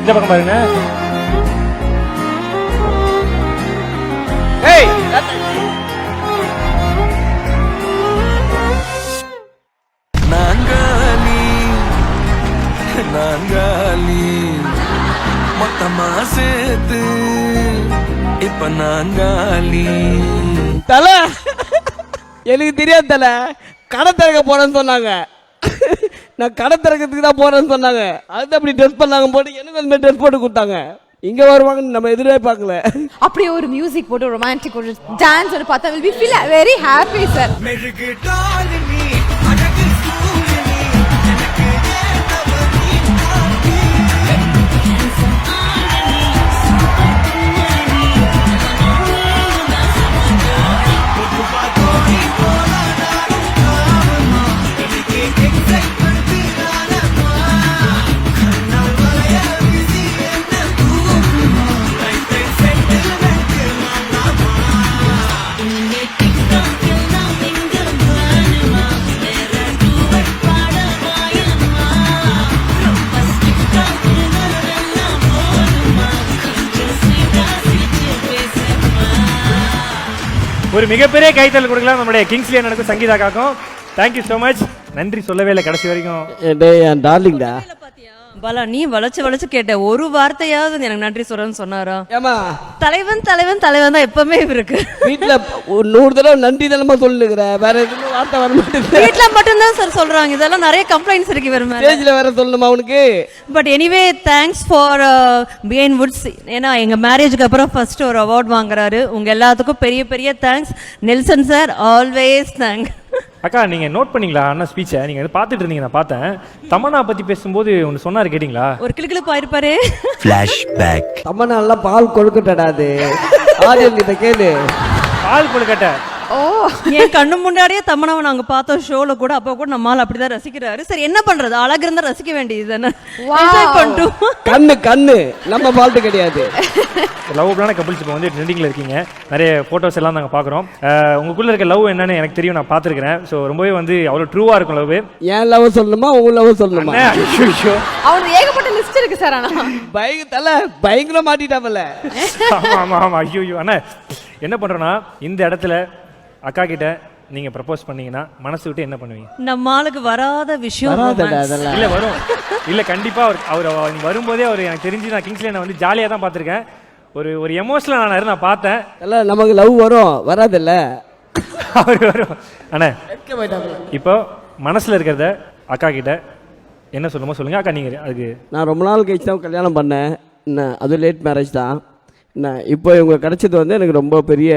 இந்த பக்கம் பாருங்க. ஏய் நாங்காலி மொத்தமா சேர்த்து இப்ப நாங்காலி. தல எனக்கு தெரியாது தல, கடை திறக்க போறேன்னு சொன்னாங்க. நான் கடை திறக்கிறதுக்கு தான் போறேன்னு சொன்னாங்க. அது அப்படி ட்ரெஸ் பண்ணாங்க போட்டு எனக்கு அந்த ட்ரெஸ் போட்டு கொடுத்தாங்க. இங்க வருவாங்கன்னு நம்ம எதிர்பார்க்கல. அப்படியே ஒரு மியூசிக் போட்டு ரொமான்டிக் ஒரு டான்ஸ் ஒரு பார்த்தா will be feel very happy sir. மெழுகு டாலினி அழகு சூரியனி எனக்கு ஏத்தவனி ஒரு மிகப்பெரிய கைத்தல் கொடுக்கலாம் நம்முடைய கிங்ஸ்லி அண்ணனுக்கும் சங்கீதாக்காக்கும். Thank you so much. நன்றி சொல்லவே இல்லை கடைசி வரைக்கும். என் டார்லிங்டா பாலா, நீ வளைச்சு கேட்ட ஒரு வார்த்தையாவது எனக்கு நன்றி சொல்றேன்னு சொன்னாரா? ஏமா தலைவன் தலைவன் தலைவன் தான் எப்பவுமே இருக்கு. வீட்டுல 100 தடவை நன்றி தானமா சொல்லுகிற, வேற எதுவும் வார்த்தை வர மாட்டேங்குது. வீட்டுல மட்டும்தான் சார் சொல்றாங்க. இதெல்லாம் நிறைய கம்ப்ளைண்ட்ஸ் இருக்கு இவர் மேல. ஸ்டேஜ்ல வேற சொல்லணுமா அவனுக்கு? But anyway thanks for PN woods. ஏன்னா எங்க மேரேஜுக்கு அப்புறம் ஃபர்ஸ்ட் ஒரு அவார்ட் வாங்குறாரு. உங்க எல்லாத்துக்கும் பெரிய பெரிய thanks. Nelson sir always thank. அக்கா நீங்க நோட் பண்ணீங்களா அண்ணா ஸ்பீச்சை? நீங்க பார்த்துட்டு இருந்தீங்க, நான் பார்த்தேன். தமன்னா பத்தி பேசும்போது ஒன்று சொன்னாரு, கேட்டீங்களா? ஒரு கிளுக்கிழப்பு ஆயிருப்பாரு. ஃபிளாஷ்பேக். தமன்னா பால் கொழுக்கட்டடாது. ஆடியன் கிட்ட கேளு. பால் கொழுக்கட்டை. ஓ என் கண்ணு முன்னாடியே தமனாவை நாங்க பார்த்தோம் ஷோல கூட. அப்போ கூட நம்மால் அப்படிதான் ரசிக்கிறாரு. சரி என்ன பண்றது, அழகு இருந்தா ரசிக்க வேண்டியது தானே. என்ஜாய் பண்ணிட்டோம். கண்ணு நம்ம ஃபால்ட் கிடையாது. லவ்லான கப்பிள்ஸ் இப்போ வந்து ட்ரெண்டிங்கில் இருக்கீங்க. நிறைய ஃபோட்டோஸ் எல்லாம் நாங்கள் பார்க்குறோம். உங்களுக்குள்ளே இருக்க லவ் என்னன்னு எனக்கு தெரியும், நான் பார்த்துருக்கிறேன். ஸோ ரொம்பவே வந்து அவ்வளோ ட்ரூவாக இருக்கும் லவ். ஏன் லவ் சொல்லணுமா உங்க லவ் சொல்லணுமா? அவனுக்கு ஏகப்பட்ட லிஸ்ட் இருக்கு சார். ஆனா பயங்கர மாட்டிட்டாமல. ஆமாம் ஆமாம் ஆமாம். ஐயோ அண்ணா என்ன பண்ணுறோன்னா, இந்த இடத்துல அக்கா கிட்ட நீங்க ப்ரப்போஸ் பண்ணீங்கன்னா மனசு விட்டு என்ன பண்ணுவீங்க? நம்ம ஆளுக்கு வராத விஷயம் இல்ல வரும். இல்ல கண்டிப்பா அவர் வரும்போதே அவர் எனக்கு தெரிஞ்சு நான் கிங்ஸ்லி நான் வந்து ஜாலியா தான் பார்த்திருக்கேன். ஒரு எமோஷனல் நான் பார்த்தேன். இல்ல நமக்கு லவ் வரும் வராதுல்ல. அவர் வரும். அண்ணா இப்போ மனசுல இருக்கிறத அக்கா கிட்ட என்ன சொல்லுமோ சொல்லுங்க. அக்கா நீங்க அதுக்கு நான் ரொம்ப நாள் கழிச்சு தான் கல்யாணம் பண்ணேன். என்ன அது லேட் மேரேஜ் தான். என்ன இப்போ இவங்க கிடைச்சது வந்து எனக்கு ரொம்ப பெரிய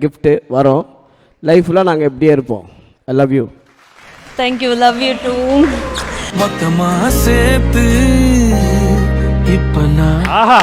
கிஃப்ட்டு. வரும் லைஃப்லாம் நாங்கள் எப்படியே இருப்போம். I love you. Thank you. Love you too. மொத்தமா சேர்த்து இப்ப நான் ஆஹா